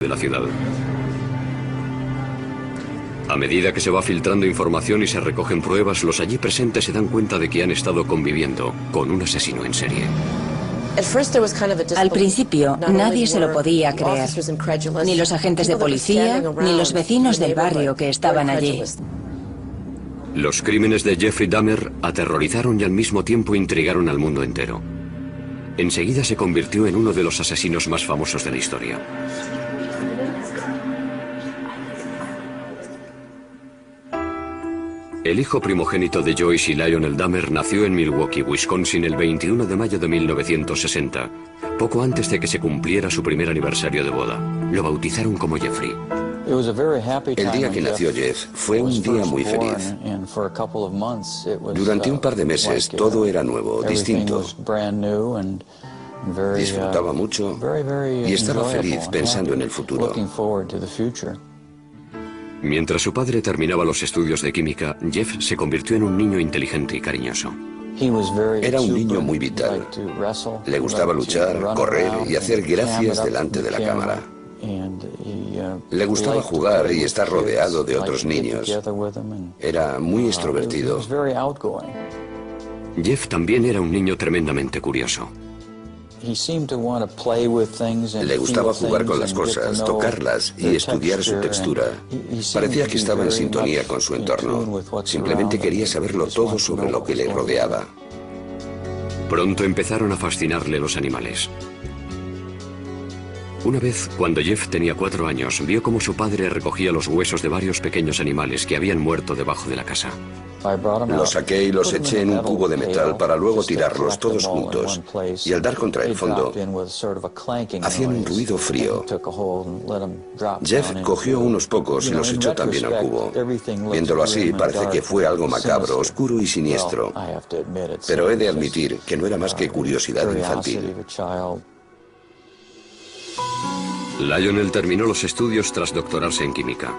de la ciudad. A medida que se va filtrando información y se recogen pruebas, los allí presentes se dan cuenta de que han estado conviviendo con un asesino en serie. Al principio, nadie se lo podía creer, ni los agentes de policía, ni los vecinos del barrio que estaban allí. Los crímenes de Jeffrey Dahmer aterrorizaron y al mismo tiempo intrigaron al mundo entero. Enseguida se convirtió en uno de los asesinos más famosos de la historia. El hijo primogénito de Joyce y Lionel Dahmer nació en Milwaukee, Wisconsin, el 21 de mayo de 1960, poco antes de que se cumpliera su primer aniversario de boda. Lo bautizaron como Jeffrey. El día que nació Jeff fue un día muy feliz. Durante un par de meses todo era nuevo, distinto. Disfrutaba mucho y estaba feliz pensando en el futuro. Mientras su padre terminaba los estudios de química, Jeff se convirtió en un niño inteligente y cariñoso. Era un niño muy vital. Le gustaba luchar, correr y hacer gracias delante de la cámara. Le gustaba jugar y estar rodeado de otros niños. Era muy extrovertido. Jeff también era un niño tremendamente curioso. Le gustaba jugar con las cosas, tocarlas y estudiar su textura. Parecía que estaba en sintonía con su entorno. Simplemente quería saberlo todo sobre lo que le rodeaba. Pronto empezaron a fascinarle los animales. Una vez, cuando Jeff tenía 4 años, vio cómo su padre recogía los huesos de varios pequeños animales que habían muerto debajo de la casa. Los saqué y los eché en un cubo de metal para luego tirarlos todos juntos. Y al dar contra el fondo, hacían un ruido frío. Jeff cogió unos pocos y los echó también al cubo. Viéndolo así, parece que fue algo macabro, oscuro y siniestro. Pero he de admitir que no era más que curiosidad infantil. Lionel terminó los estudios tras doctorarse en química.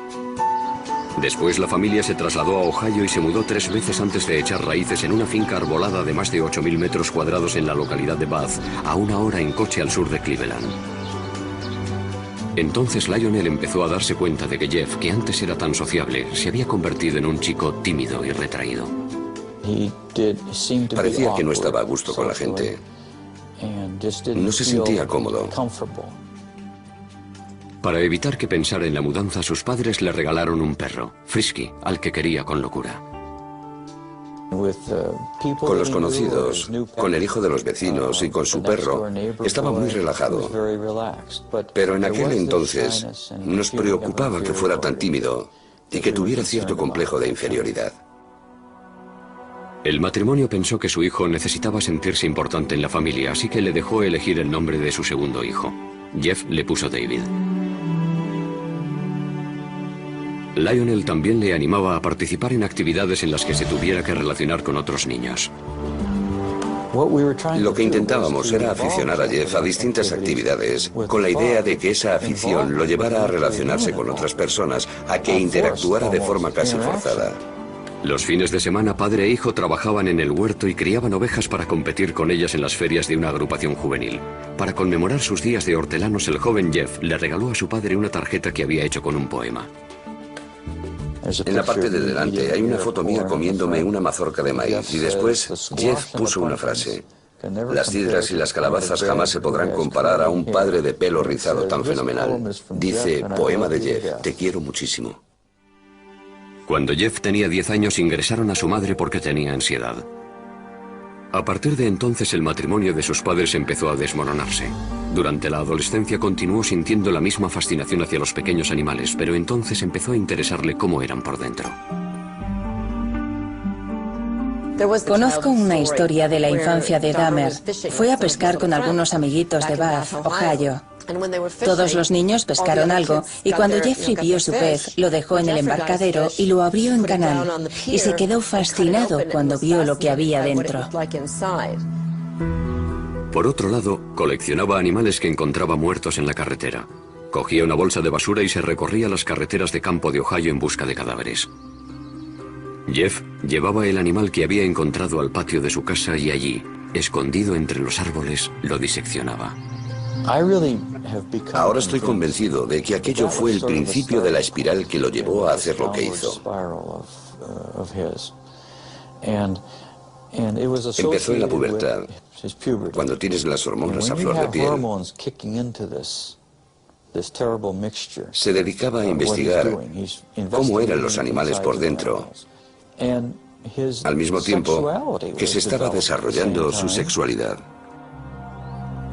Después la familia se trasladó a Ohio y se mudó 3 veces antes de echar raíces en una finca arbolada de más de 8.000 metros cuadrados en la localidad de Bath, a 1 hora en coche al sur de Cleveland. Entonces Lionel empezó a darse cuenta de que Jeff, que antes era tan sociable, se había convertido en un chico tímido y retraído. Parecía que no estaba a gusto con la gente. No se sentía cómodo. Para evitar que pensara en la mudanza, sus padres le regalaron un perro, Frisky, al que quería con locura. Con los conocidos, con el hijo de los vecinos y con su perro, estaba muy relajado. Pero en aquel entonces nos preocupaba que fuera tan tímido y que tuviera cierto complejo de inferioridad. El matrimonio pensó que su hijo necesitaba sentirse importante en la familia, así que le dejó elegir el nombre de su segundo hijo. Jeff le puso David. Lionel también le animaba a participar en actividades en las que se tuviera que relacionar con otros niños. Lo que intentábamos era aficionar a Jeff a distintas actividades, con la idea de que esa afición lo llevara a relacionarse con otras personas, a que interactuara de forma casi forzada. Los fines de semana, padre e hijo trabajaban en el huerto y criaban ovejas para competir con ellas en las ferias de una agrupación juvenil. Para conmemorar sus días de hortelanos, el joven Jeff le regaló a su padre una tarjeta que había hecho con un poema. En la parte de delante hay una foto mía comiéndome una mazorca de maíz y después Jeff puso una frase. Las cidras y las calabazas jamás se podrán comparar a un padre de pelo rizado tan fenomenal. Dice, poema de Jeff, te quiero muchísimo. Cuando Jeff tenía 10 años ingresaron a su madre porque tenía ansiedad. A partir de entonces el matrimonio de sus padres empezó a desmoronarse. Durante la adolescencia continuó sintiendo la misma fascinación hacia los pequeños animales, pero entonces empezó a interesarle cómo eran por dentro. Conozco una historia de la infancia de Dahmer. Fue a pescar con algunos amiguitos de Bath, Ohio. Todos los niños pescaron algo y cuando Jeffrey vio su pez, lo dejó en el embarcadero y lo abrió en canal. Y se quedó fascinado cuando vio lo que había dentro. Por otro lado, coleccionaba animales que encontraba muertos en la carretera. Cogía una bolsa de basura y se recorría las carreteras de campo de Ohio en busca de cadáveres. Jeff llevaba el animal que había encontrado al patio de su casa y allí, escondido entre los árboles, lo diseccionaba. Ahora estoy convencido de que aquello fue el principio de la espiral que lo llevó a hacer lo que hizo. Empezó en la pubertad, cuando tienes las hormonas a flor de piel. Se dedicaba a investigar cómo eran los animales por dentro, al mismo tiempo que se estaba desarrollando su sexualidad.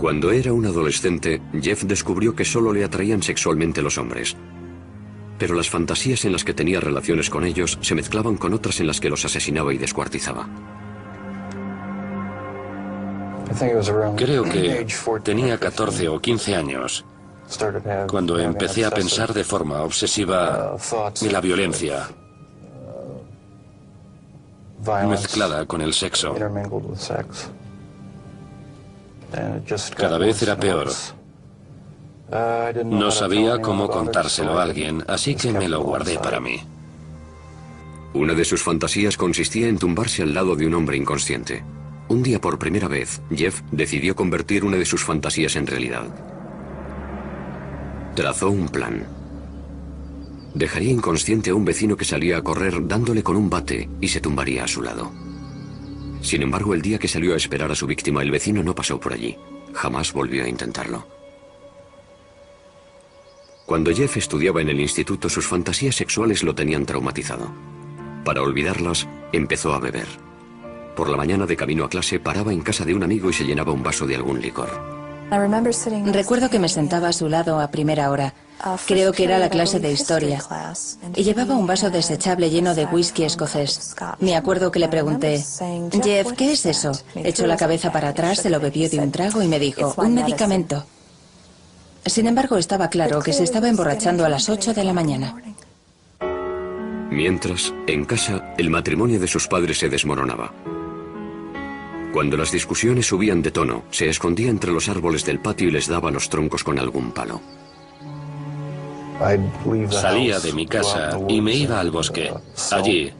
Cuando era un adolescente, Jeff descubrió que solo le atraían sexualmente los hombres. Pero las fantasías en las que tenía relaciones con ellos se mezclaban con otras en las que los asesinaba y descuartizaba. Creo que tenía 14 o 15 años cuando empecé a pensar de forma obsesiva en la violencia mezclada con el sexo. Cada vez era peor. No sabía cómo contárselo a alguien, así que me lo guardé para mí. Una de sus fantasías consistía en tumbarse al lado de un hombre inconsciente. Un día, por primera vez, Jeff decidió convertir una de sus fantasías en realidad. Trazó un plan. Dejaría inconsciente a un vecino que salía a correr dándole con un bate y se tumbaría a su lado. Sin embargo, el día que salió a esperar a su víctima, el vecino no pasó por allí. Jamás volvió a intentarlo. Cuando Jeff estudiaba en el instituto, sus fantasías sexuales lo tenían traumatizado. Para olvidarlas, empezó a beber. Por la mañana, de camino a clase, paraba en casa de un amigo y se llenaba un vaso de algún licor. Recuerdo que me sentaba a su lado a primera hora. Creo que era la clase de historia. Y llevaba un vaso desechable lleno de whisky escocés. Me acuerdo que le pregunté, Jeff, ¿qué es eso? Echó la cabeza para atrás, se lo bebió de un trago y me dijo, un medicamento. Sin embargo, estaba claro que se estaba emborrachando a las 8 de la mañana. Mientras, en casa, el matrimonio de sus padres se desmoronaba. Cuando las discusiones subían de tono, se escondía entre los árboles del patio y les daba los troncos con algún palo. Salía de mi casa y me iba al bosque. Allí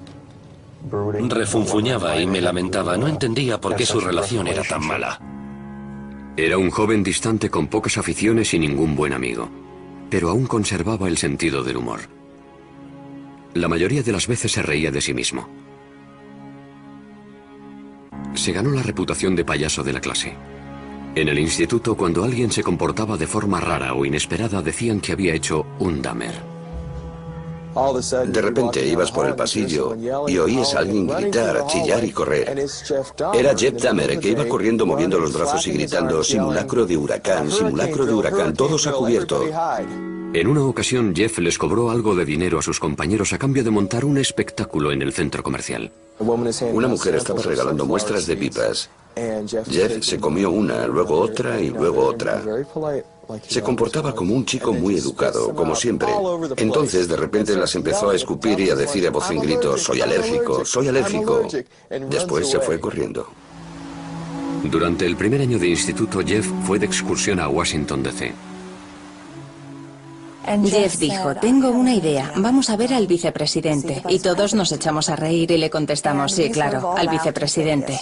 refunfuñaba y me lamentaba. No entendía por qué su relación era tan mala. Era un joven distante con pocas aficiones y ningún buen amigo, pero aún conservaba el sentido del humor. La mayoría de las veces se reía de sí mismo. Se ganó la reputación de payaso de la clase. En el instituto, cuando alguien se comportaba de forma rara o inesperada, decían que había hecho un Dahmer. De repente ibas por el pasillo y oías a alguien gritar, chillar y correr. Era Jeff Dahmer, que iba corriendo moviendo los brazos y gritando, simulacro de huracán, todos a cubierto. En una ocasión, Jeff les cobró algo de dinero a sus compañeros a cambio de montar un espectáculo en el centro comercial. Una mujer estaba regalando muestras de pipas. Jeff se comió una, luego otra y luego otra. Se comportaba como un chico muy educado, como siempre. Entonces, de repente, las empezó a escupir y a decir a voz en grito, soy alérgico, soy alérgico. Después se fue corriendo. Durante el primer año de instituto, Jeff fue de excursión a Washington, D.C. Jeff dijo, tengo una idea, vamos a ver al vicepresidente. Y todos nos echamos a reír y le contestamos, sí, claro, al vicepresidente.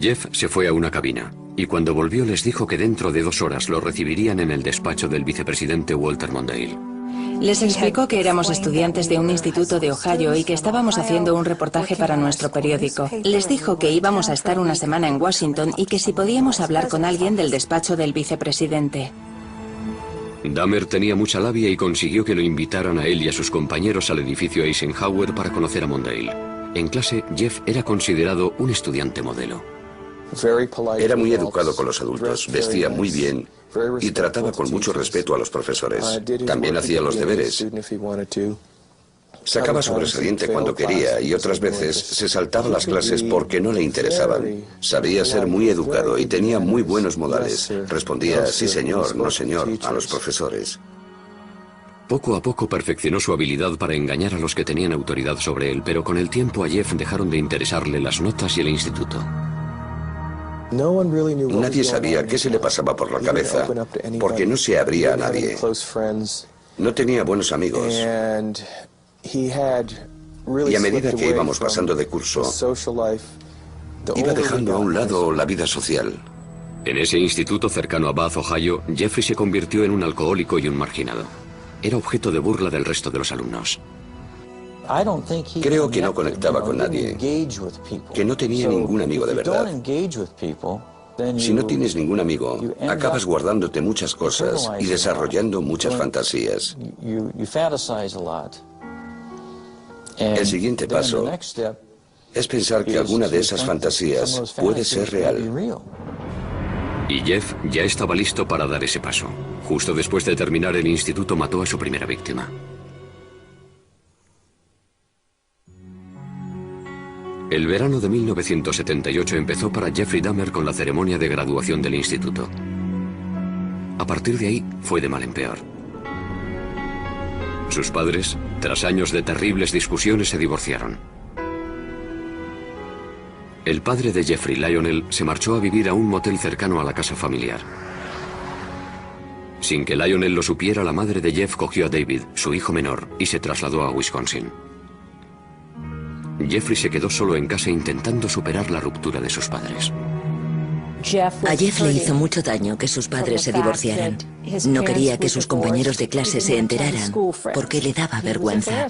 Jeff se fue a una cabina, y cuando volvió les dijo que dentro de 2 horas lo recibirían en el despacho del vicepresidente Walter Mondale. Les explicó que éramos estudiantes de un instituto de Ohio y que estábamos haciendo un reportaje para nuestro periódico. Les dijo que íbamos a estar una semana en Washington y que si podíamos hablar con alguien del despacho del vicepresidente. Dahmer tenía mucha labia y consiguió que lo invitaran a él y a sus compañeros al edificio Eisenhower para conocer a Mondale. En clase, Jeff era considerado un estudiante modelo. Era muy educado con los adultos, vestía muy bien y trataba con mucho respeto a los profesores. También hacía los deberes. Sacaba sobresaliente cuando quería y otras veces se saltaba las clases porque no le interesaban. Sabía ser muy educado y tenía muy buenos modales. Respondía, sí señor, no señor, a los profesores. Poco a poco perfeccionó su habilidad para engañar a los que tenían autoridad sobre él, pero con el tiempo a Jeff dejaron de interesarle las notas y el instituto. Nadie sabía qué se le pasaba por la cabeza, porque no se abría a nadie. No tenía buenos amigos. Y a medida que íbamos pasando de curso, iba dejando a un lado la vida social. En ese instituto cercano a Bath, Ohio, Jeffrey se convirtió en un alcohólico y un marginado. Era objeto de burla del resto de los alumnos. Creo que no conectaba con nadie, que no tenía ningún amigo de verdad. Si no tienes ningún amigo, acabas guardándote muchas cosas y desarrollando muchas fantasías. El siguiente paso es pensar que alguna de esas fantasías puede ser real. Y Jeff ya estaba listo para dar ese paso. Justo después de terminar el instituto mató a su primera víctima. El verano de 1978 empezó para Jeffrey Dahmer con la ceremonia de graduación del instituto. A partir de ahí fue de mal en peor. Sus padres, tras años de terribles discusiones, se divorciaron. El padre de Jeffrey, Lionel, se marchó a vivir a un motel cercano a la casa familiar. Sin que Lionel lo supiera, la madre de Jeff cogió a David, su hijo menor, y se trasladó a Wisconsin. Jeffrey se quedó solo en casa intentando superar la ruptura de sus padres. A Jeff le hizo mucho daño que sus padres se divorciaran. No quería que sus compañeros de clase se enteraran, porque le daba vergüenza.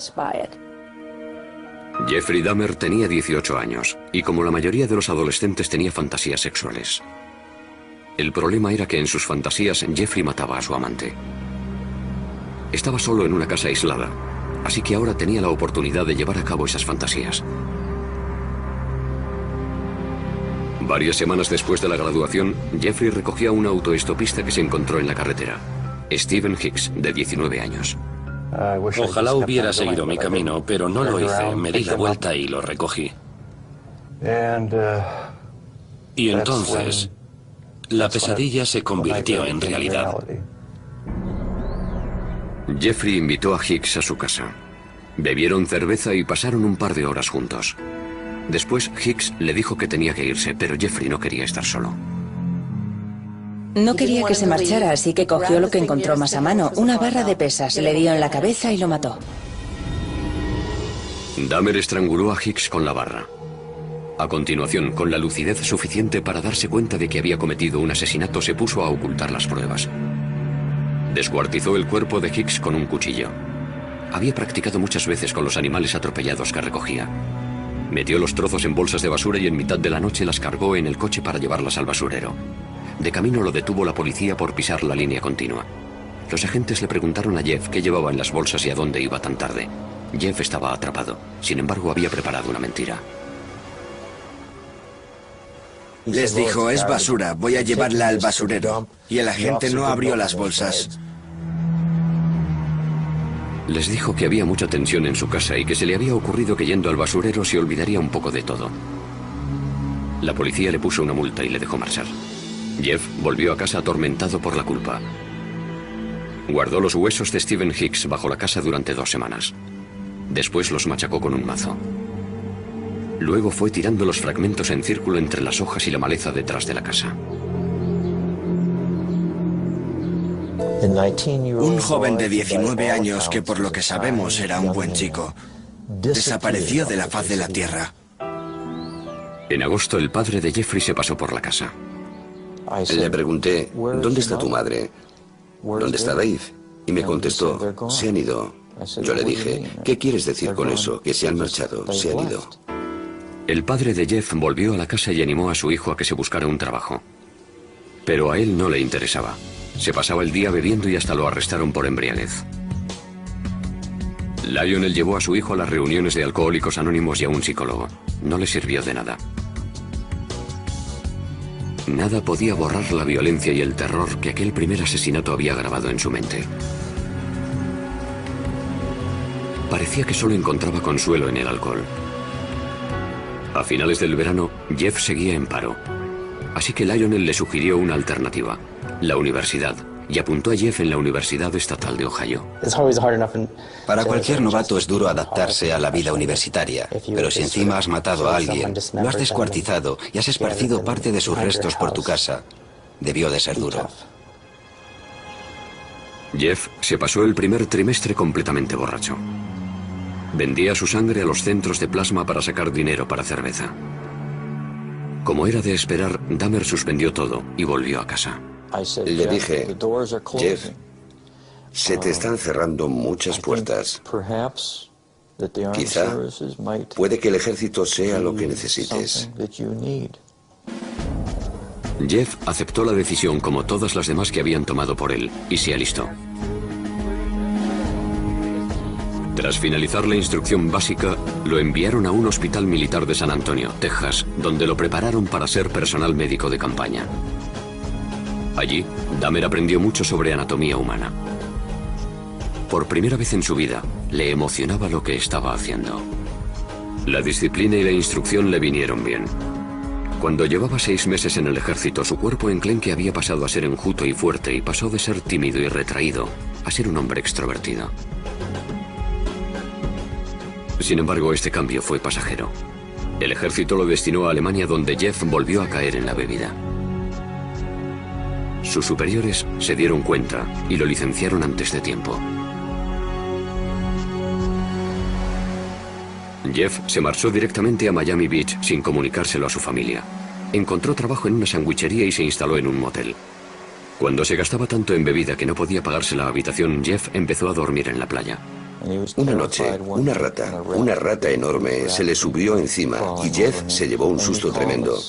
Jeffrey Dahmer tenía 18 años, y como la mayoría de los adolescentes tenía fantasías sexuales. El problema era que en sus fantasías Jeffrey mataba a su amante. Estaba solo en una casa aislada, así que ahora tenía la oportunidad de llevar a cabo esas fantasías. Varias semanas después de la graduación, Jeffrey recogió a un autoestopista que se encontró en la carretera, Stephen Hicks, de 19 años. Ojalá hubiera seguido mi camino, pero no lo hice. Me di la vuelta y lo recogí. Y entonces, la pesadilla se convirtió en realidad. Jeffrey invitó a Hicks a su casa. Bebieron cerveza y pasaron un par de horas juntos. Después, Hicks le dijo que tenía que irse, pero Jeffrey no quería estar solo. No quería que se marchara, así que cogió lo que encontró más a mano, una barra de pesas, le dio en la cabeza y lo mató. Dahmer estranguló a Hicks con la barra. A continuación, con la lucidez suficiente para darse cuenta de que había cometido un asesinato, se puso a ocultar las pruebas. Descuartizó el cuerpo de Hicks con un cuchillo. Había practicado muchas veces con los animales atropellados que recogía. Metió los trozos en bolsas de basura y en mitad de la noche las cargó en el coche para llevarlas al basurero. De camino lo detuvo la policía por pisar la línea continua. Los agentes le preguntaron a Jeff qué llevaba en las bolsas y a dónde iba tan tarde. Jeff estaba atrapado. Sin embargo, había preparado una mentira. Les dijo, es basura, voy a llevarla al basurero. Y el agente no abrió las bolsas. Les dijo que había mucha tensión en su casa y que se le había ocurrido que yendo al basurero se olvidaría un poco de todo. La policía le puso una multa y le dejó marchar. Jeff volvió a casa atormentado por la culpa. Guardó los huesos de Stephen Hicks bajo la casa durante 2 semanas. Después los machacó con un mazo. Luego fue tirando los fragmentos en círculo entre las hojas y la maleza detrás de la casa. Un joven de 19 años que por lo que sabemos era un buen chico, desapareció de la faz de la tierra. En agosto, el padre de Jeffrey se pasó por la casa. Le pregunté, ¿dónde está tu madre? ¿Dónde está Dave? Y me contestó, se han ido. Yo le dije, ¿qué quieres decir con eso? Que se han marchado, se han ido. El padre de Jeff volvió a la casa y animó a su hijo a que se buscara un trabajo. Pero a él no le interesaba. Se pasaba el día bebiendo y hasta lo arrestaron por embriaguez. Lionel llevó a su hijo a las reuniones de Alcohólicos Anónimos y a un psicólogo. No le sirvió de nada. Nada podía borrar la violencia y el terror que aquel primer asesinato había grabado en su mente. Parecía que solo encontraba consuelo en el alcohol. A finales del verano, Jeff seguía en paro. Así que Lionel le sugirió una alternativa, la universidad, y apuntó a Jeff en la Universidad Estatal de Ohio. Para cualquier novato es duro adaptarse a la vida universitaria, pero si encima has matado a alguien, lo has descuartizado y has esparcido parte de sus restos por tu casa, debió de ser duro. Jeff se pasó el primer trimestre completamente borracho. Vendía su sangre a los centros de plasma para sacar dinero para cerveza. Como era de esperar, Dahmer suspendió todo y volvió a casa. Le dije, Jeff, se te están cerrando muchas puertas. Quizá puede que el ejército sea lo que necesites. Jeff aceptó la decisión como todas las demás que habían tomado por él y se alistó. Tras finalizar la instrucción básica, lo enviaron a un hospital militar de San Antonio, Texas, donde lo prepararon para ser personal médico de campaña. Allí, Dahmer aprendió mucho sobre anatomía humana. Por primera vez en su vida, le emocionaba lo que estaba haciendo. La disciplina y la instrucción le vinieron bien. Cuando llevaba 6 meses en el ejército, su cuerpo enclenque había pasado a ser enjuto y fuerte y pasó de ser tímido y retraído a ser un hombre extrovertido. Sin embargo, este cambio fue pasajero. El ejército lo destinó a Alemania, donde Jeff volvió a caer en la bebida. Sus superiores se dieron cuenta y lo licenciaron antes de tiempo. Jeff se marchó directamente a Miami Beach sin comunicárselo a su familia. Encontró trabajo en una sandwichería y se instaló en un motel. Cuando se gastaba tanto en bebida que no podía pagarse la habitación, Jeff empezó a dormir en la playa. Una noche, una rata enorme, se le subió encima y Jeff se llevó un susto tremendo.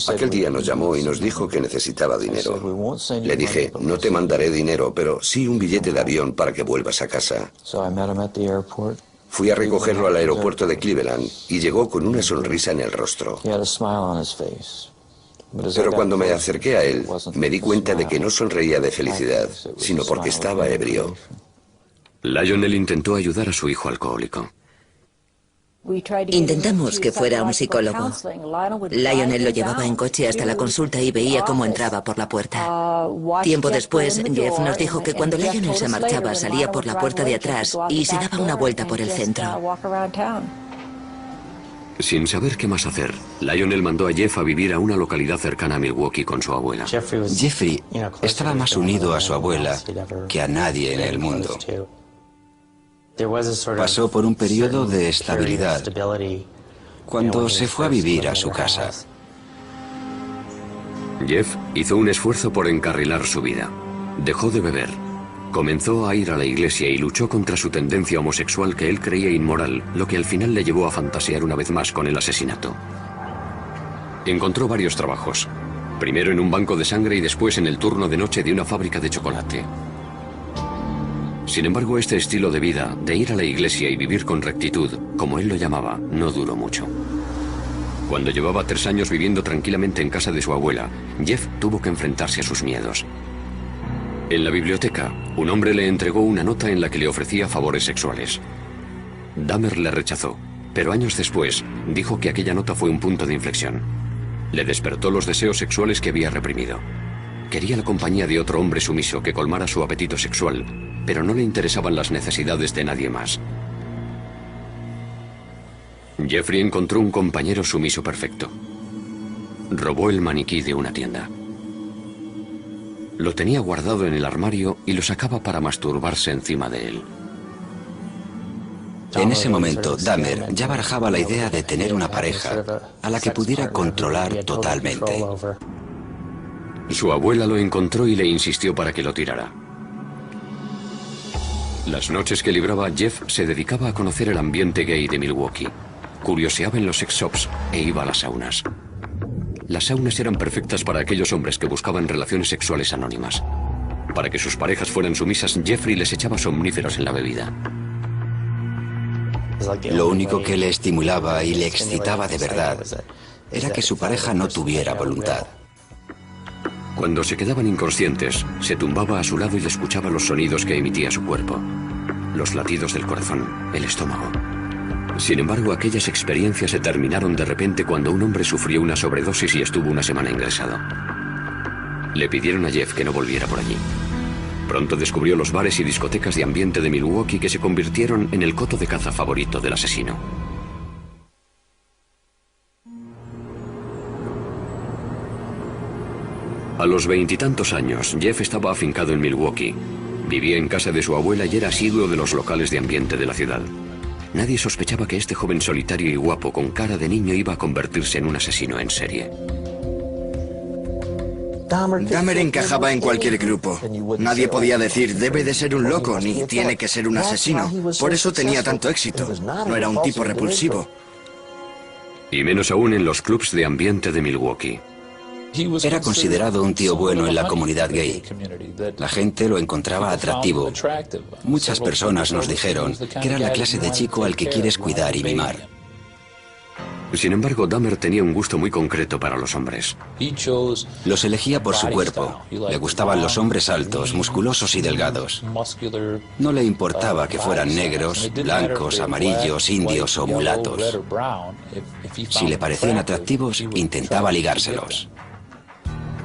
Aquel día nos llamó y nos dijo que necesitaba dinero. Le dije, no te mandaré dinero, pero sí un billete de avión para que vuelvas a casa. Fui a recogerlo al aeropuerto de Cleveland y llegó con una sonrisa en el rostro. Pero cuando me acerqué a él, me di cuenta de que no sonreía de felicidad, sino porque estaba ebrio. Lionel intentó ayudar a su hijo alcohólico. Intentamos que fuera un psicólogo. Lionel lo llevaba en coche hasta la consulta y veía cómo entraba por la puerta. Tiempo después, Jeff nos dijo que cuando Lionel se marchaba salía por la puerta de atrás y se daba una vuelta por el centro. Sin saber qué más hacer, Lionel mandó a Jeff a vivir a una localidad cercana a Milwaukee con su abuela. Jeffrey estaba más unido a su abuela que a nadie en el mundo. Pasó por un periodo de estabilidad cuando se fue a vivir a su casa. Jeff hizo un esfuerzo por encarrilar su vida. Dejó de beber, comenzó a ir a la iglesia y luchó contra su tendencia homosexual que él creía inmoral, lo que al final le llevó a fantasear una vez más con el asesinato. Encontró varios trabajos, primero en un banco de sangre y después en el turno de noche de una fábrica de chocolate. Sin embargo, este estilo de vida, de ir a la iglesia y vivir con rectitud, como él lo llamaba, no duró mucho. Cuando llevaba 3 años viviendo tranquilamente en casa de su abuela, Jeff tuvo que enfrentarse a sus miedos. En la biblioteca, un hombre le entregó una nota en la que le ofrecía favores sexuales. Dahmer le rechazó, pero años después dijo que aquella nota fue un punto de inflexión. Le despertó los deseos sexuales que había reprimido. Quería la compañía de otro hombre sumiso que colmara su apetito sexual, pero no le interesaban las necesidades de nadie más. Jeffrey encontró un compañero sumiso perfecto. Robó el maniquí de una tienda. Lo tenía guardado en el armario y lo sacaba para masturbarse encima de él. En ese momento, Dahmer ya barajaba la idea de tener una pareja a la que pudiera controlar totalmente. Su abuela lo encontró y le insistió para que lo tirara. Las noches que libraba, Jeff se dedicaba a conocer el ambiente gay de Milwaukee. Curioseaba en los sex shops e iba a las saunas. Las saunas eran perfectas para aquellos hombres que buscaban relaciones sexuales anónimas. Para que sus parejas fueran sumisas, Jeffrey les echaba somníferos en la bebida. Lo único que le estimulaba y le excitaba de verdad era que su pareja no tuviera voluntad. Cuando se quedaban inconscientes, se tumbaba a su lado y le escuchaba los sonidos que emitía su cuerpo. Los latidos del corazón, el estómago. Sin embargo, aquellas experiencias se terminaron de repente cuando un hombre sufrió una sobredosis y estuvo una semana ingresado. Le pidieron a Jeff que no volviera por allí. Pronto descubrió los bares y discotecas de ambiente de Milwaukee que se convirtieron en el coto de caza favorito del asesino. A los 20 y tantos años, Jeff estaba afincado en Milwaukee. Vivía en casa de su abuela y era asiduo de los locales de ambiente de la ciudad. Nadie sospechaba que este joven solitario y guapo con cara de niño iba a convertirse en un asesino en serie. Dahmer encajaba en cualquier grupo. Nadie podía decir, debe de ser un loco, ni tiene que ser un asesino. Por eso tenía tanto éxito. No era un tipo repulsivo. Y menos aún en los clubs de ambiente de Milwaukee. Era considerado un tío bueno en la comunidad gay. La gente lo encontraba atractivo. Muchas personas nos dijeron que era la clase de chico al que quieres cuidar y mimar. Sin embargo, Dahmer tenía un gusto muy concreto para los hombres. Los elegía por su cuerpo. Le gustaban los hombres altos, musculosos y delgados. No le importaba que fueran negros, blancos, amarillos, indios o mulatos. Si le parecían atractivos, intentaba ligárselos.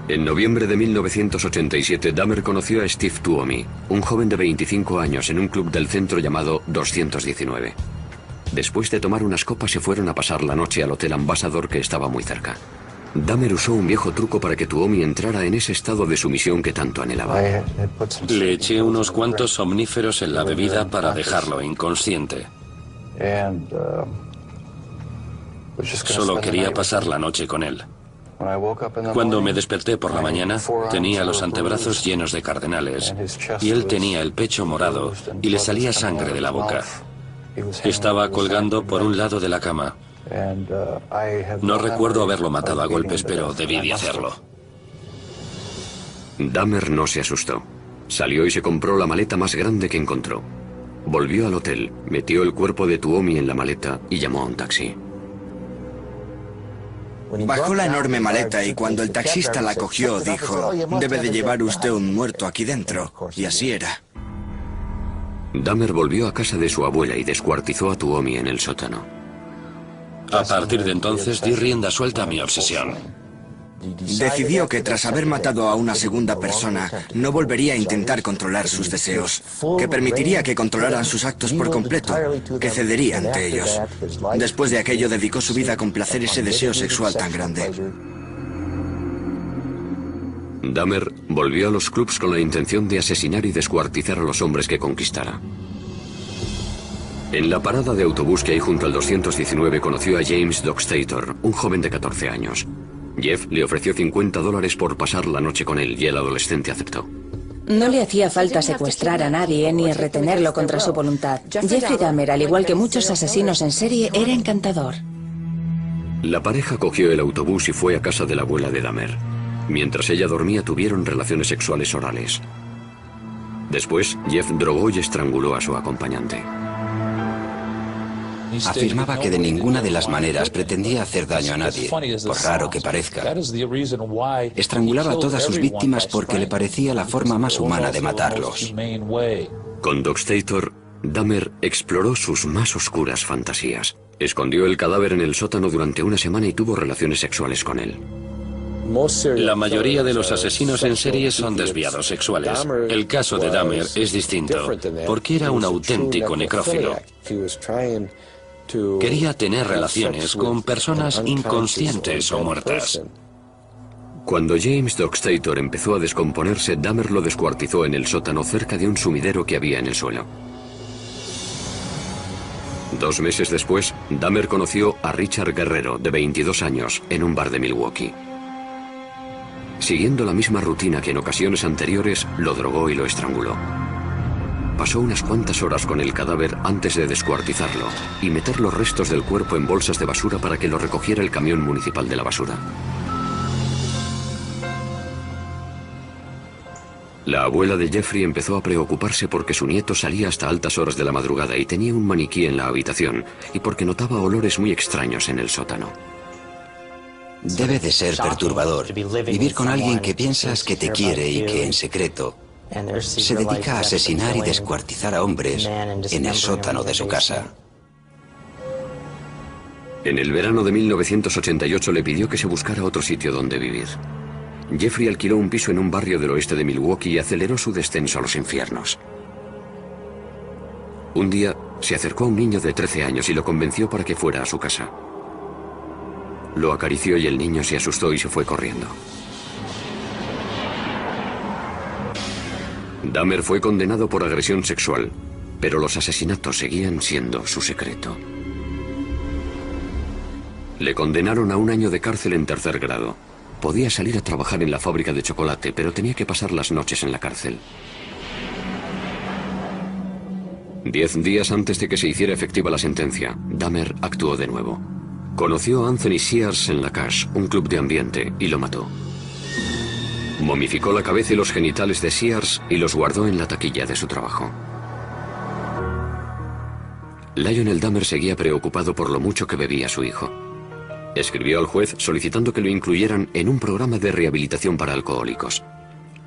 En noviembre de 1987, Dahmer conoció a Steve Tuomi, un joven de 25 años en un club del centro llamado 219. Después de tomar unas copas se fueron a pasar la noche al Hotel Ambassador, que estaba muy cerca. Dahmer usó un viejo truco para que Tuomi entrara en ese estado de sumisión que tanto anhelaba. Le eché unos cuantos somníferos en la bebida para dejarlo inconsciente. Solo quería pasar la noche con él. Cuando me desperté por la mañana, tenía los antebrazos llenos de cardenales y él tenía el pecho morado y le salía sangre de la boca. Estaba colgando por un lado de la cama. No recuerdo haberlo matado a golpes, pero debí de hacerlo. Dahmer no se asustó. Salió y se compró la maleta más grande que encontró. Volvió al hotel, metió el cuerpo de Tuomi en la maleta y llamó a un taxi. Bajó la enorme maleta y cuando el taxista la cogió dijo, debe de llevar usted un muerto aquí dentro. Y así era. Dahmer volvió a casa de su abuela y descuartizó a Tuomi en el sótano. A partir de entonces di rienda suelta a mi obsesión. Decidió que tras haber matado a una segunda persona, no volvería a intentar controlar sus deseos, que permitiría que controlaran sus actos por completo, que cedería ante ellos. Después de aquello dedicó su vida a complacer ese deseo sexual tan grande. Dahmer volvió a los clubs con la intención de asesinar y descuartizar a los hombres que conquistara. En la parada de autobús que hay junto al 219 conoció a James Dockstader, un joven de 14 años. Jeff le ofreció $50 por pasar la noche con él y el adolescente aceptó. No le hacía falta secuestrar a nadie ni retenerlo contra su voluntad. Jeffrey Dahmer, al igual que muchos asesinos en serie, era encantador. La pareja cogió el autobús y fue a casa de la abuela de Dahmer. Mientras ella dormía tuvieron relaciones sexuales orales. Después, Jeff drogó y estranguló a su acompañante. Afirmaba que de ninguna de las maneras pretendía hacer daño a nadie, por raro que parezca. Estrangulaba a todas sus víctimas porque le parecía la forma más humana de matarlos. Con Dockstader, Dahmer exploró sus más oscuras fantasías. Escondió el cadáver en el sótano durante una semana y tuvo relaciones sexuales con él. La mayoría de los asesinos en serie son desviados sexuales. El caso de Dahmer es distinto, porque era un auténtico necrófilo. Quería tener relaciones con personas inconscientes o muertas. Cuando James Dockstader empezó a descomponerse, Dahmer lo descuartizó en el sótano cerca de un sumidero que había en el suelo. 2 meses después, Dahmer conoció a Richard Guerrero, de 22 años, en un bar de Milwaukee. Siguiendo la misma rutina que en ocasiones anteriores, lo drogó y lo estranguló. Pasó unas cuantas horas con el cadáver antes de descuartizarlo y meter los restos del cuerpo en bolsas de basura para que lo recogiera el camión municipal de la basura. La abuela de Jeffrey empezó a preocuparse porque su nieto salía hasta altas horas de la madrugada y tenía un maniquí en la habitación, y porque notaba olores muy extraños en el sótano. Debe de ser perturbador vivir con alguien que piensas que te quiere y que en secreto se dedica a asesinar y descuartizar a hombres en el sótano de su casa. En el verano de 1988 le pidió que se buscara otro sitio donde vivir. Jeffrey alquiló un piso en un barrio del oeste de Milwaukee y aceleró su descenso a los infiernos. Un día se acercó a un niño de 13 años y lo convenció para que fuera a su casa. Lo acarició y el niño se asustó y se fue corriendo. Dahmer fue condenado por agresión sexual. Pero los asesinatos seguían siendo su secreto. Le condenaron a 1 año de cárcel en 3er grado. Podía salir a trabajar en la fábrica de chocolate, pero tenía que pasar las noches en la cárcel. 10 días antes de que se hiciera efectiva la sentencia, Dahmer actuó de nuevo. Conoció a Anthony Sears en La Cache, un club de ambiente, y lo mató. Momificó la cabeza y los genitales de Sears y los guardó en la taquilla de su trabajo. Lionel Dahmer seguía preocupado por lo mucho que bebía su hijo. Escribió al juez solicitando que lo incluyeran en un programa de rehabilitación para alcohólicos.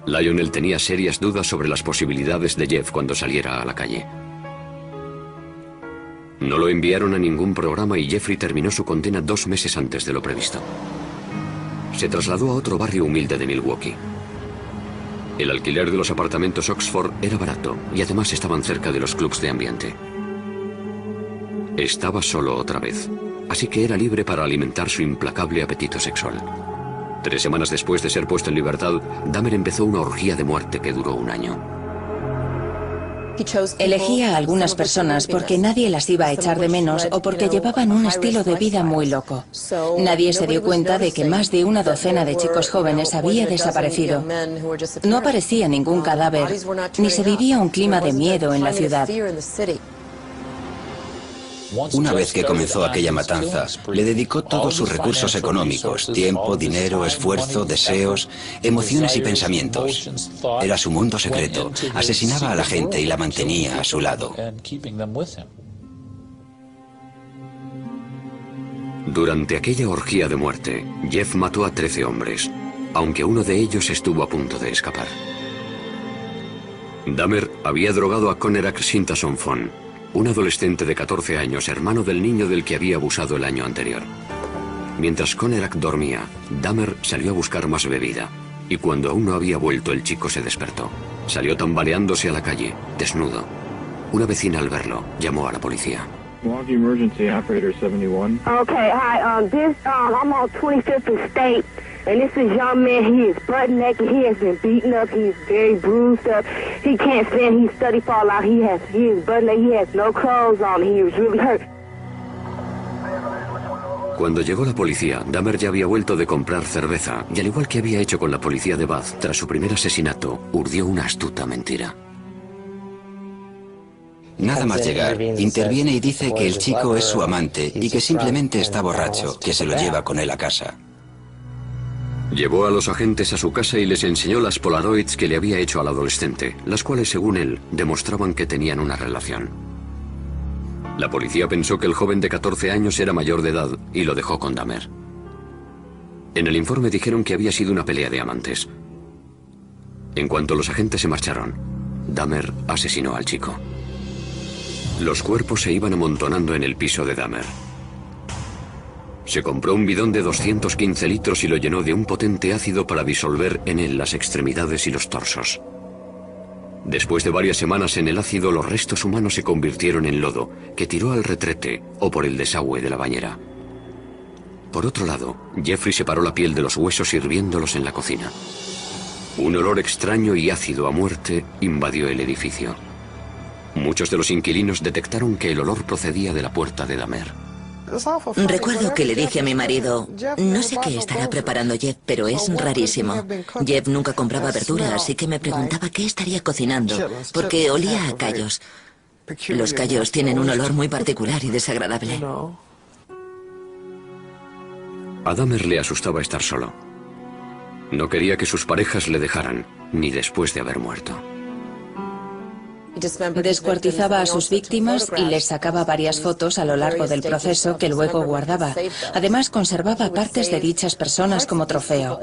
Lionel tenía serias dudas sobre las posibilidades de Jeff cuando saliera a la calle. No lo enviaron a ningún programa y Jeffrey terminó su condena 2 meses antes de lo previsto. Se trasladó a otro barrio humilde de Milwaukee. El alquiler de los apartamentos Oxford era barato y además estaban cerca de los clubs de ambiente. Estaba solo otra vez, así que era libre para alimentar su implacable apetito sexual. 3 semanas después de ser puesto en libertad, Dahmer empezó una orgía de muerte que duró 1 año. Elegía a algunas personas porque nadie las iba a echar de menos o porque llevaban un estilo de vida muy loco. Nadie se dio cuenta de que más de 1 docena de chicos jóvenes había desaparecido. No aparecía ningún cadáver, ni se vivía un clima de miedo en la ciudad. Una vez que comenzó aquella matanza, le dedicó todos sus recursos económicos, tiempo, dinero, esfuerzo, deseos, emociones y pensamientos. Era su mundo secreto. Asesinaba a la gente y la mantenía a su lado. Durante aquella orgía de muerte, Jeff mató a 13 hombres, aunque uno de ellos estuvo a punto de escapar. Dahmer había drogado a Conerak Shintason Fon, un adolescente de 14 años, hermano del niño del que había abusado el año anterior. Mientras Conerak dormía, Dahmer salió a buscar más bebida, y cuando aún no había vuelto, el chico se despertó. Salió tambaleándose a la calle, desnudo. Una vecina, al verlo, llamó a la policía. Milwaukee Emergency Operator 71. Okay, hi, I'm on 25th and State, and this is young man. He is butt naked. He has been beaten up. He is very bruised up. He can't stand. He's study fall out. He is butt naked. He has no clothes on. He was really hurt. Cuando llegó la policía, Dahmer ya había vuelto de comprar cerveza, y al igual que había hecho con la policía de Bath tras su primer asesinato, urdió una astuta mentira. Nada más llegar, interviene y dice que el chico es su amante y que simplemente está borracho, que se lo lleva con él a casa. Llevó a los agentes a su casa y les enseñó las Polaroids que le había hecho al adolescente, las cuales, según él, demostraban que tenían una relación. La policía pensó que el joven de 14 años era mayor de edad y lo dejó con Dahmer. En el informe dijeron que había sido una pelea de amantes. En cuanto los agentes se marcharon, Dahmer asesinó al chico. Los cuerpos se iban amontonando en el piso de Dahmer. Se compró un bidón de 215 litros y lo llenó de un potente ácido para disolver en él las extremidades y los torsos. Después de varias semanas en el ácido, los restos humanos se convirtieron en lodo, que tiró al retrete o por el desagüe de la bañera. Por otro lado, Jeffrey separó la piel de los huesos hirviéndolos en la cocina. Un olor extraño y ácido a muerte invadió el edificio. Muchos de los inquilinos detectaron que el olor procedía de la puerta de Dahmer. Recuerdo que le dije a mi marido, no sé qué estará preparando Jeff, pero es rarísimo. Jeff nunca compraba verdura, así que me preguntaba qué estaría cocinando, porque olía a callos. Los callos tienen un olor muy particular y desagradable. A Dahmer le asustaba estar solo. No quería que sus parejas le dejaran, ni después de haber muerto. Descuartizaba a sus víctimas y les sacaba varias fotos a lo largo del proceso que luego guardaba. Además, conservaba partes de dichas personas como trofeo.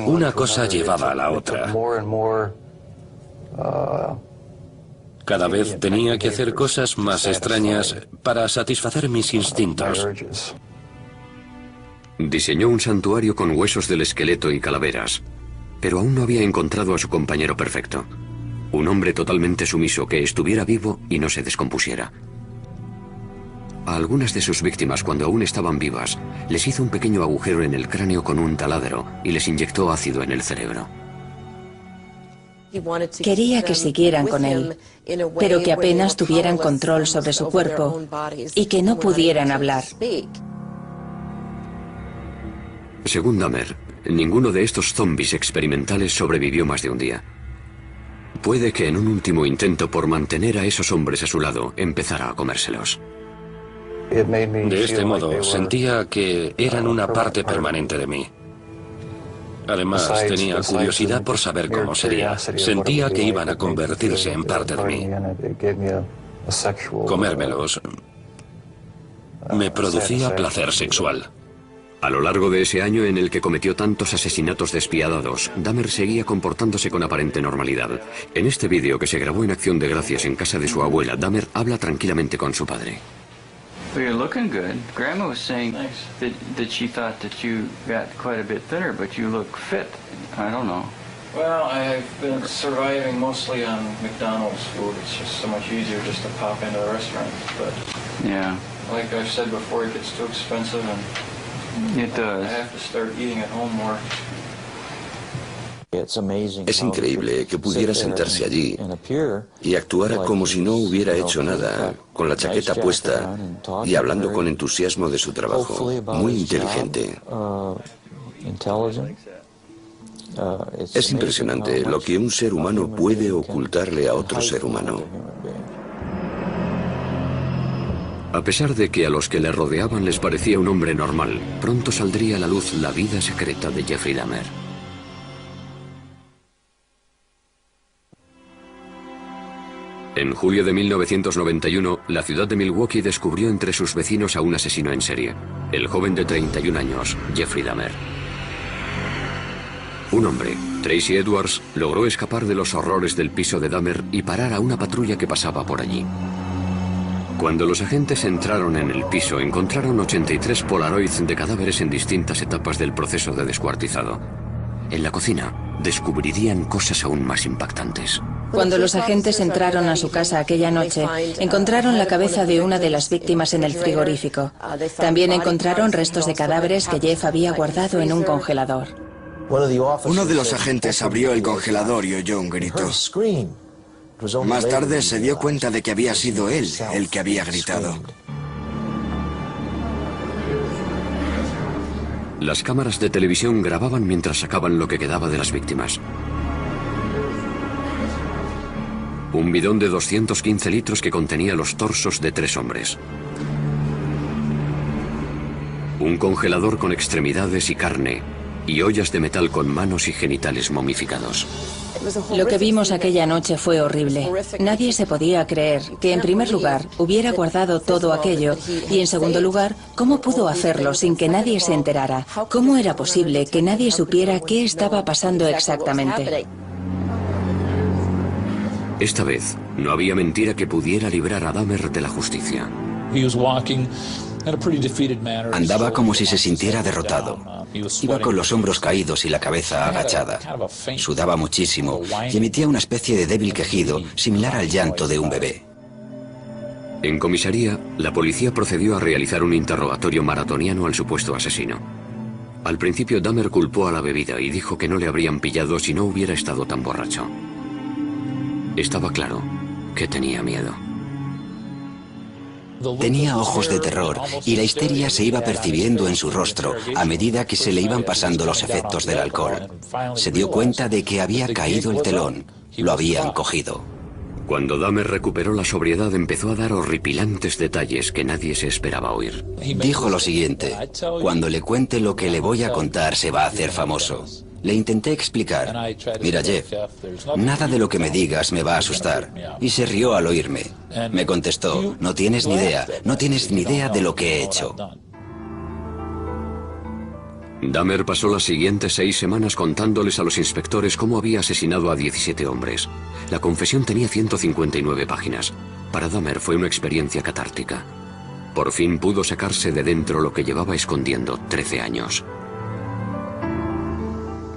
Una cosa llevaba a la otra. Cada vez tenía que hacer cosas más extrañas para satisfacer mis instintos. Diseñó un santuario con huesos del esqueleto y calaveras, pero aún no había encontrado a su compañero perfecto. Un hombre totalmente sumiso que estuviera vivo y no se descompusiera. A algunas de sus víctimas, cuando aún estaban vivas, les hizo un pequeño agujero en el cráneo con un taladro y les inyectó ácido en el cerebro. Quería que siguieran con él, pero que apenas tuvieran control sobre su cuerpo y que no pudieran hablar. Según Dahmer, ninguno de estos zombies experimentales sobrevivió más de un día. Puede que en un último intento por mantener a esos hombres a su lado, empezara a comérselos. De este modo, sentía que eran una parte permanente de mí. Además, tenía curiosidad por saber cómo sería. Sentía que iban a convertirse en parte de mí. Comérmelos me producía placer sexual. A lo largo de ese año en el que cometió tantos asesinatos despiadados, Dahmer seguía comportándose con aparente normalidad. En este vídeo que se grabó en Acción de Gracias en casa de su abuela, Dahmer habla tranquilamente con su padre. Well, you're looking good. Grandma was saying that she thought that you got quite a bit thinner, but you look fit. I don't know. Well, I've been surviving mostly on McDonald's food. It's just so much easier just to pop into the restaurant. But yeah, like I've said before, it gets too expensive, and it does. I have to start eating at home more. Es increíble que pudiera sentarse allí y actuara como si no hubiera hecho nada, con la chaqueta puesta y hablando con entusiasmo de su trabajo. Muy inteligente. Es impresionante lo que un ser humano puede ocultarle a otro ser humano. A pesar de que a los que le rodeaban les parecía un hombre normal, pronto saldría a la luz la vida secreta de Jeffrey Dahmer. En julio de 1991, la ciudad de Milwaukee descubrió entre sus vecinos a un asesino en serie, el joven de 31 años, Jeffrey Dahmer. Un hombre, Tracy Edwards, logró escapar de los horrores del piso de Dahmer y parar a una patrulla que pasaba por allí. Cuando los agentes entraron en el piso, encontraron 83 Polaroids de cadáveres en distintas etapas del proceso de descuartizado. En la cocina, descubrirían cosas aún más impactantes. Cuando los agentes entraron a su casa aquella noche, encontraron la cabeza de una de las víctimas en el frigorífico. También encontraron restos de cadáveres que Jeff había guardado en un congelador. Uno de los agentes abrió el congelador y oyó un grito. Más tarde se dio cuenta de que había sido él el que había gritado. Las cámaras de televisión grababan mientras sacaban lo que quedaba de las víctimas. Un bidón de 215 litros que contenía los torsos de 3 hombres. Un congelador con extremidades y carne, y ollas de metal con manos y genitales momificados. Lo que vimos aquella noche fue horrible. Nadie se podía creer que, en primer lugar, hubiera guardado todo aquello y, en segundo lugar, cómo pudo hacerlo sin que nadie se enterara. ¿Cómo era posible que nadie supiera qué estaba pasando exactamente? Esta vez, no había mentira que pudiera librar a Dahmer de la justicia. Andaba como si se sintiera derrotado. Iba con los hombros caídos y la cabeza agachada. Sudaba muchísimo y emitía una especie de débil quejido, similar al llanto de un bebé. En comisaría, la policía procedió a realizar un interrogatorio maratoniano al supuesto asesino. Al principio, Dahmer culpó a la bebida y dijo que no le habrían pillado si no hubiera estado tan borracho. Estaba claro que tenía miedo. Tenía ojos de terror y la histeria se iba percibiendo en su rostro a medida que se le iban pasando los efectos del alcohol. Se dio cuenta de que había caído el telón. Lo habían cogido. Cuando Dahmer recuperó la sobriedad, empezó a dar horripilantes detalles que nadie se esperaba oír. Dijo lo siguiente: cuando le cuente lo que le voy a contar se va a hacer famoso. Le intenté explicar: mira, Jeff, nada de lo que me digas me va a asustar. Y se rió al oírme. Me contestó: no tienes ni idea de lo que he hecho. Dahmer pasó las siguientes 6 semanas contándoles a los inspectores cómo había asesinado a 17 hombres. La confesión tenía 159 páginas. Para Dahmer fue una experiencia catártica. Por fin pudo sacarse de dentro lo que llevaba escondiendo 13 años.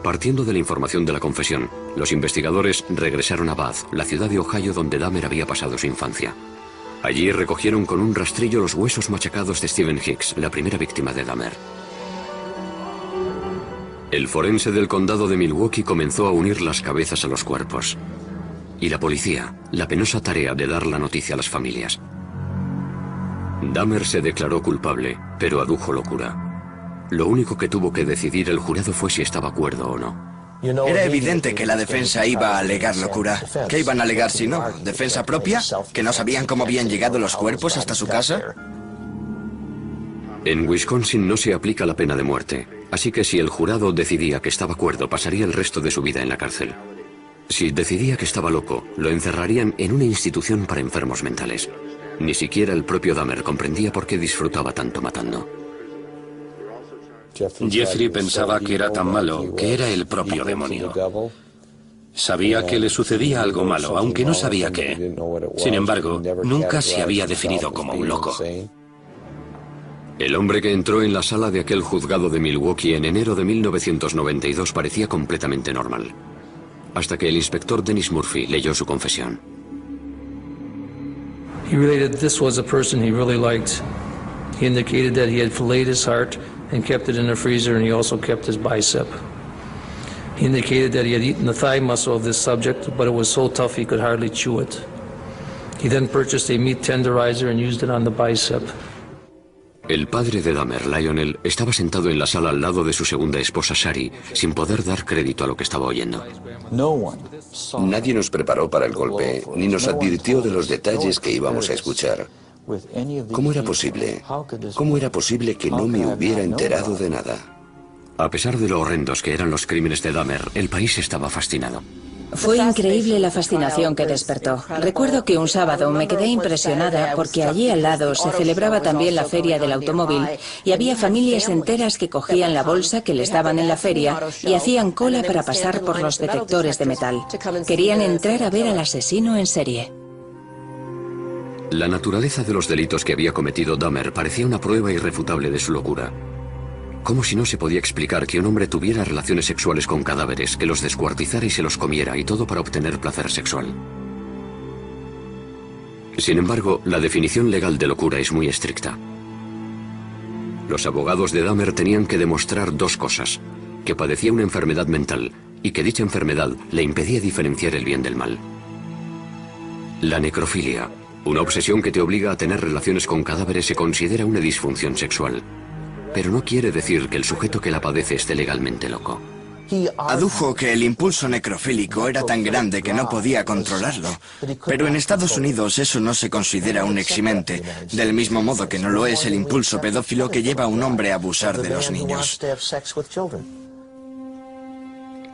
Partiendo de la información de la confesión, los investigadores regresaron a Bath, la ciudad de Ohio donde Dahmer había pasado su infancia. Allí recogieron con un rastrillo los huesos machacados de Stephen Hicks, la primera víctima de Dahmer. El forense del condado de Milwaukee comenzó a unir las cabezas a los cuerpos. Y la policía, la penosa tarea de dar la noticia a las familias. Dahmer se declaró culpable, pero adujo locura. Lo único que tuvo que decidir el jurado fue si estaba cuerdo o no. Era evidente que la defensa iba a alegar locura. ¿Qué iban a alegar si no? ¿Defensa propia? ¿Que no sabían cómo habían llegado los cuerpos hasta su casa? En Wisconsin no se aplica la pena de muerte, así que si el jurado decidía que estaba cuerdo, pasaría el resto de su vida en la cárcel. Si decidía que estaba loco, lo encerrarían en una institución para enfermos mentales. Ni siquiera el propio Dahmer comprendía por qué disfrutaba tanto matando. Jeffrey pensaba que era tan malo que era el propio demonio. Sabía que le sucedía algo malo, aunque no sabía qué. Sin embargo, nunca se había definido como un loco. El hombre que entró en la sala de aquel juzgado de Milwaukee en enero de 1992 parecía completamente normal. Hasta que el inspector Dennis Murphy leyó su confesión. He related this was a person he really liked. He indicated that he had filleted his heart and kept it in the freezer, and he also kept his bicep. He indicated that he had eaten the thigh muscle of this subject, but it was so tough he could hardly chew it. He then purchased a meat tenderizer and used it on the bicep. El padre de Dahmer, Lionel, estaba sentado en la sala al lado de su segunda esposa, Shari, sin poder dar crédito a lo que estaba oyendo. Nadie nos preparó para el golpe, ni nos advirtió de los detalles que íbamos a escuchar. ¿Cómo era posible? ¿Cómo era posible que no me hubiera enterado de nada? A pesar de lo horrendos que eran los crímenes de Dahmer, el país estaba fascinado. Fue increíble la fascinación que despertó. Recuerdo que un sábado me quedé impresionada porque allí al lado se celebraba también la feria del automóvil y había familias enteras que cogían la bolsa que les daban en la feria y hacían cola para pasar por los detectores de metal. Querían entrar a ver al asesino en serie. La naturaleza de los delitos que había cometido Dahmer parecía una prueba irrefutable de su locura. Como si no se podía explicar que un hombre tuviera relaciones sexuales con cadáveres, que los descuartizara y se los comiera, y todo para obtener placer sexual. Sin embargo, la definición legal de locura es muy estricta. Los abogados de Dahmer tenían que demostrar dos cosas: que padecía una enfermedad mental y que dicha enfermedad le impedía diferenciar el bien del mal. La necrofilia, una obsesión que te obliga a tener relaciones con cadáveres, se considera una disfunción sexual. Pero no quiere decir que el sujeto que la padece esté legalmente loco. Adujo que el impulso necrofílico era tan grande que no podía controlarlo. Pero en Estados Unidos eso no se considera un eximente, del mismo modo que no lo es el impulso pedófilo que lleva a un hombre a abusar de los niños.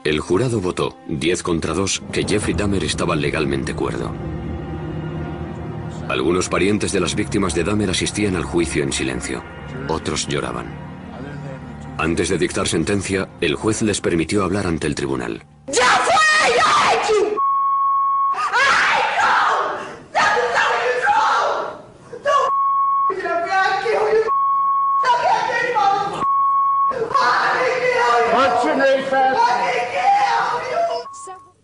El jurado votó, 10 contra 2, que Jeffrey Dahmer estaba legalmente cuerdo. Algunos parientes de las víctimas de Dahmer asistían al juicio en silencio. Otros lloraban. Antes de dictar sentencia, el juez les permitió hablar ante el tribunal.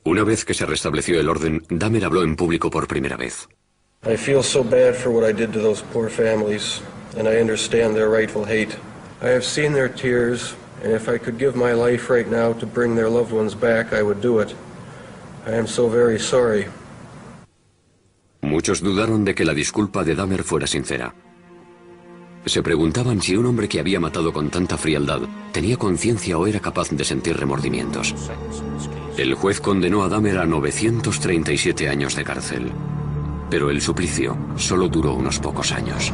Una vez que se restableció el orden, Dahmer habló en público por primera vez. I feel so bad for what I did to those poor families, and I understand their rightful hate. I have seen their tears, and if I could give my life right now to bring their loved ones back, I would do it. I am so very sorry. Muchos dudaron de que la disculpa de Dahmer fuera sincera. Se preguntaban si un hombre que había matado con tanta frialdad tenía conciencia o era capaz de sentir remordimientos. El juez condenó a Dahmer a 937 años de cárcel. Pero el suplicio solo duró unos pocos años.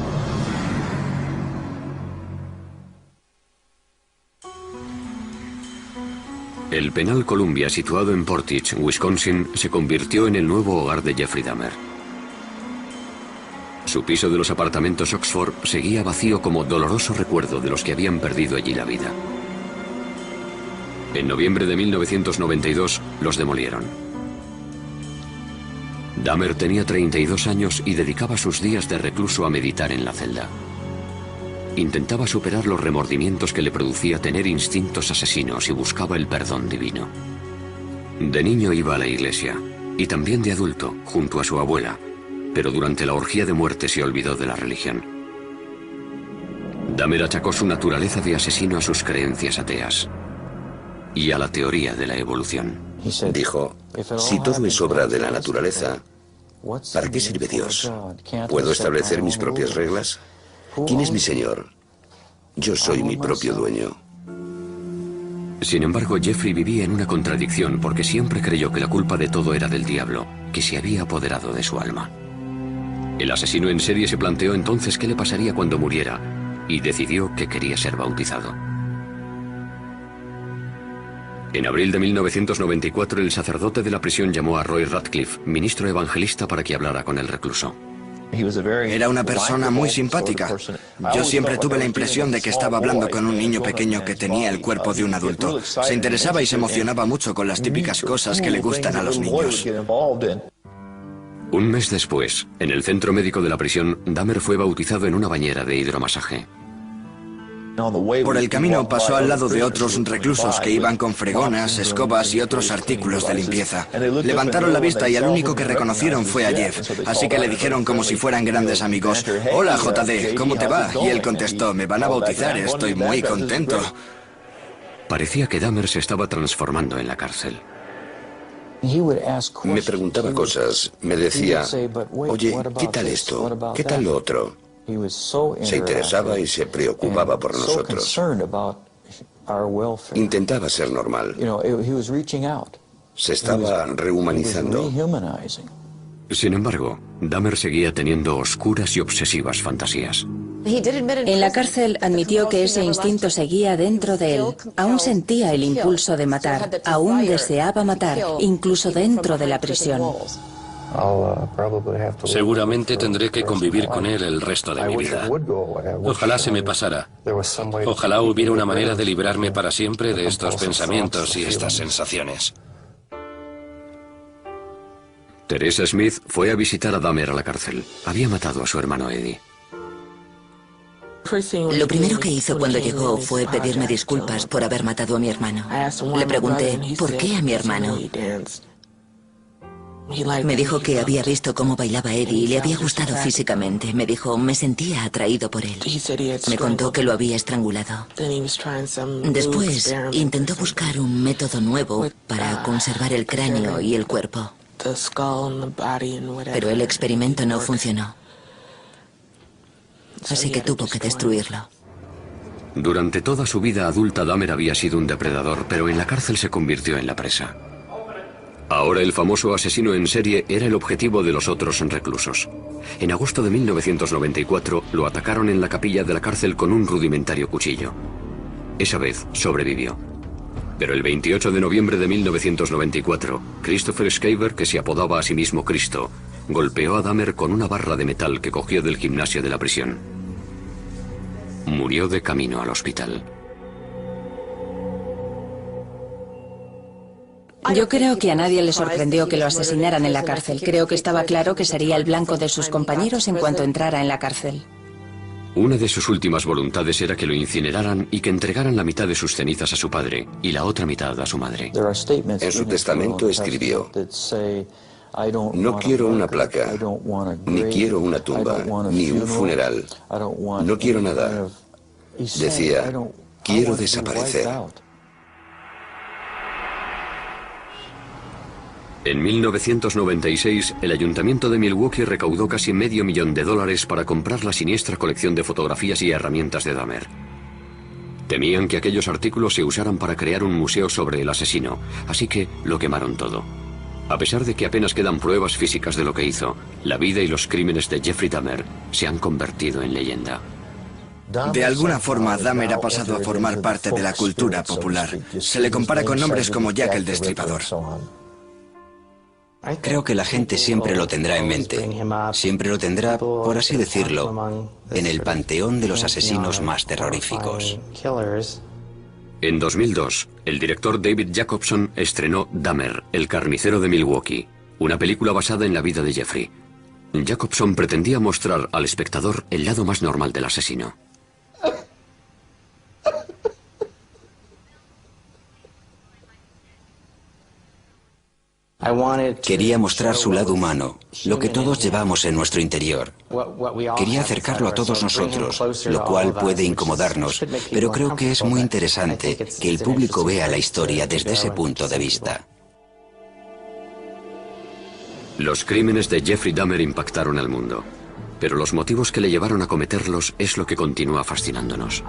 El penal Columbia, situado en Portage, Wisconsin, se convirtió en el nuevo hogar de Jeffrey Dahmer. Su piso de los apartamentos Oxford seguía vacío como doloroso recuerdo de los que habían perdido allí la vida. En noviembre de 1992 los demolieron. Dahmer tenía 32 años y dedicaba sus días de recluso a meditar en la celda. Intentaba superar los remordimientos que le producía tener instintos asesinos y buscaba el perdón divino. De niño iba a la iglesia, y también de adulto, junto a su abuela, pero durante la orgía de muerte se olvidó de la religión. Dahmer achacó su naturaleza de asesino a sus creencias ateas. y a la teoría de la evolución. Dijo, si todo es obra de la naturaleza, ¿para qué sirve Dios? ¿Puedo establecer mis propias reglas? ¿Quién es mi Señor? Yo soy mi propio dueño. Sin embargo, Jeffrey vivía en una contradicción porque siempre creyó que la culpa de todo era del diablo, que se había apoderado de su alma. El asesino en serie se planteó entonces qué le pasaría cuando muriera y decidió que quería ser bautizado. En abril de 1994, el sacerdote de la prisión llamó a Roy Radcliffe, ministro evangelista, para que hablara con el recluso. Era una persona muy simpática. Yo siempre tuve la impresión de que estaba hablando con un niño pequeño que tenía el cuerpo de un adulto. Se interesaba y se emocionaba mucho con las típicas cosas que le gustan a los niños. Un mes después, en el centro médico de la prisión, Dahmer fue bautizado en una bañera de hidromasaje. Por el camino pasó al lado de otros reclusos que iban con fregonas, escobas y otros artículos de limpieza. Levantaron la vista y al único que reconocieron fue a Jeff, así que le dijeron como si fueran grandes amigos: «Hola, JD, ¿cómo te va?». Y él contestó: «Me van a bautizar, estoy muy contento». Parecía que Dahmer se estaba transformando en la cárcel. Me preguntaba cosas, me decía, oye, ¿qué tal esto? ¿Qué tal lo otro? Se interesaba y se preocupaba por nosotros. Intentaba ser normal. Se estaba rehumanizando. Sin embargo, Dahmer seguía teniendo oscuras y obsesivas fantasías. En la cárcel admitió que ese instinto seguía dentro de él. Aún sentía el impulso de matar, aún deseaba matar, incluso dentro de la prisión. Seguramente tendré que convivir con él el resto de mi vida. Ojalá se me pasara. Ojalá hubiera una manera de librarme para siempre de estos pensamientos y estas sensaciones. Teresa Smith fue a visitar a Dahmer a la cárcel. Había matado a su hermano Eddie. Lo primero que hizo cuando llegó fue pedirme disculpas por haber matado a mi hermano. Le pregunté, ¿por qué a mi hermano? Me dijo que había visto cómo bailaba Eddie y le había gustado físicamente. Me dijo, me sentía atraído por él. Me contó que lo había estrangulado. Después intentó buscar un método nuevo para conservar el cráneo y el cuerpo. Pero el experimento no funcionó. Así que tuvo que destruirlo. Durante toda su vida adulta, Dahmer había sido un depredador, pero en la cárcel se convirtió en la presa. Ahora el famoso asesino en serie era el objetivo de los otros reclusos. En agosto de 1994 lo atacaron en la capilla de la cárcel con un rudimentario cuchillo. Esa vez sobrevivió. Pero el 28 de noviembre de 1994, Christopher Schaefer, que se apodaba a sí mismo Cristo, golpeó a Dahmer con una barra de metal que cogió del gimnasio de la prisión. Murió de camino al hospital. Yo creo que a nadie le sorprendió que lo asesinaran en la cárcel. Creo que estaba claro que sería el blanco de sus compañeros en cuanto entrara en la cárcel. Una de sus últimas voluntades era que lo incineraran y que entregaran la mitad de sus cenizas a su padre y la otra mitad a su madre. En su testamento escribió: no quiero una placa, ni quiero una tumba, ni un funeral. No quiero nada. Decía, quiero desaparecer. En 1996, el ayuntamiento de Milwaukee recaudó casi $500,000 para comprar la siniestra colección de fotografías y herramientas de Dahmer. Temían que aquellos artículos se usaran para crear un museo sobre el asesino, así que lo quemaron todo. A pesar de que apenas quedan pruebas físicas de lo que hizo, la vida y los crímenes de Jeffrey Dahmer se han convertido en leyenda. De alguna forma, Dahmer ha pasado a formar parte de la cultura popular. Se le compara con nombres como Jack el Destripador. Creo que la gente siempre lo tendrá en mente. Siempre lo tendrá, por así decirlo, en el panteón de los asesinos más terroríficos. En 2002, el director David Jacobson estrenó Dahmer, el carnicero de Milwaukee, una película basada en la vida de Jeffrey. Jacobson pretendía mostrar al espectador el lado más normal del asesino. Quería mostrar su lado humano, lo que todos llevamos en nuestro interior. Quería acercarlo a todos nosotros, lo cual puede incomodarnos, pero creo que es muy interesante que el público vea la historia desde ese punto de vista. Los crímenes de Jeffrey Dahmer impactaron al mundo, pero los motivos que le llevaron a cometerlos es lo que continúa fascinándonos.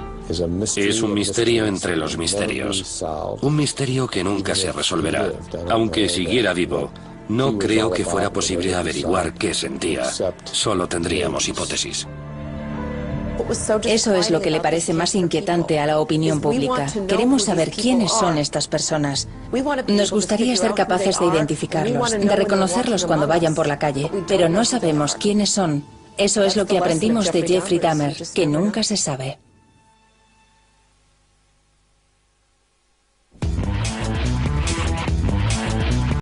Es un misterio entre los misterios. Un misterio que nunca se resolverá. Aunque siguiera vivo, no creo que fuera posible averiguar qué sentía. Solo tendríamos hipótesis. Eso es lo que le parece más inquietante a la opinión pública. Queremos saber quiénes son estas personas. Nos gustaría ser capaces de identificarlos, de reconocerlos cuando vayan por la calle, pero no sabemos quiénes son. Eso es lo que aprendimos de Jeffrey Dahmer, que nunca se sabe.